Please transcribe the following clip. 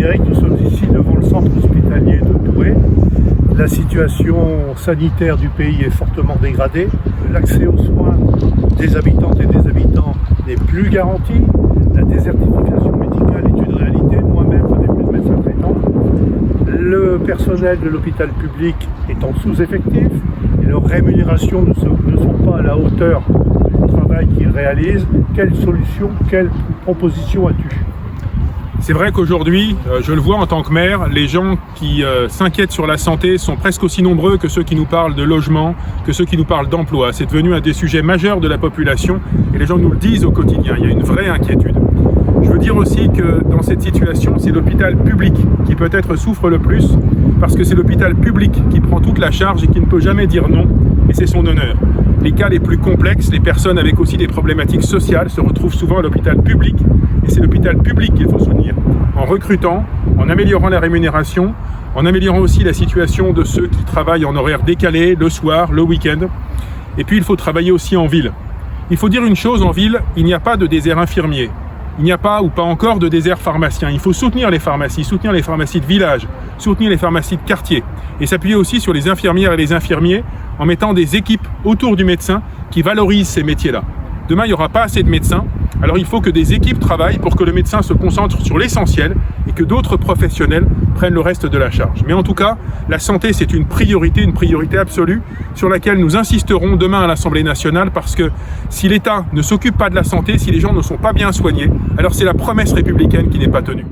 Frédéric, nous sommes ici devant le centre hospitalier de Douai. La situation sanitaire du pays est fortement dégradée. L'accès aux soins des habitantes et des habitants n'est plus garanti. La désertification médicale est une réalité. Moi-même, je n'ai plus de médecin traitant. Le personnel de l'hôpital public est en sous-effectif et leurs rémunérations ne sont pas à la hauteur du travail qu'ils réalisent. Quelle solution, quelle proposition as-tu ? C'est vrai qu'aujourd'hui, je le vois en tant que maire, les gens qui s'inquiètent sur la santé sont presque aussi nombreux que ceux qui nous parlent de logement, que ceux qui nous parlent d'emploi. C'est devenu un des sujets majeurs de la population et les gens nous le disent au quotidien. Il y a une vraie inquiétude. Je veux dire aussi que dans cette situation, c'est l'hôpital public qui peut-être souffre le plus parce que c'est l'hôpital public qui prend toute la charge et qui ne peut jamais dire non, et c'est son honneur. Les cas les plus complexes, les personnes avec aussi des problématiques sociales se retrouvent souvent à l'hôpital public et c'est l'hôpital public qu'il faut soutenir en recrutant, en améliorant la rémunération, en améliorant aussi la situation de ceux qui travaillent en horaire décalé, le soir, le week-end. Et puis il faut travailler aussi en ville. Il faut dire une chose, en ville, il n'y a pas de désert infirmier. Il n'y a pas ou pas encore de désert pharmacien. Il faut soutenir les pharmacies de village, soutenir les pharmacies de quartier et s'appuyer aussi sur les infirmières et les infirmiers en mettant des équipes autour du médecin qui valorisent ces métiers-là. Demain, il n'y aura pas assez de médecins, alors il faut que des équipes travaillent pour que le médecin se concentre sur l'essentiel et que d'autres professionnels prennent le reste de la charge. Mais en tout cas, la santé, c'est une priorité absolue sur laquelle nous insisterons demain à l'Assemblée nationale parce que si l'État ne s'occupe pas de la santé, si les gens ne sont pas bien soignés, alors c'est la promesse républicaine qui n'est pas tenue.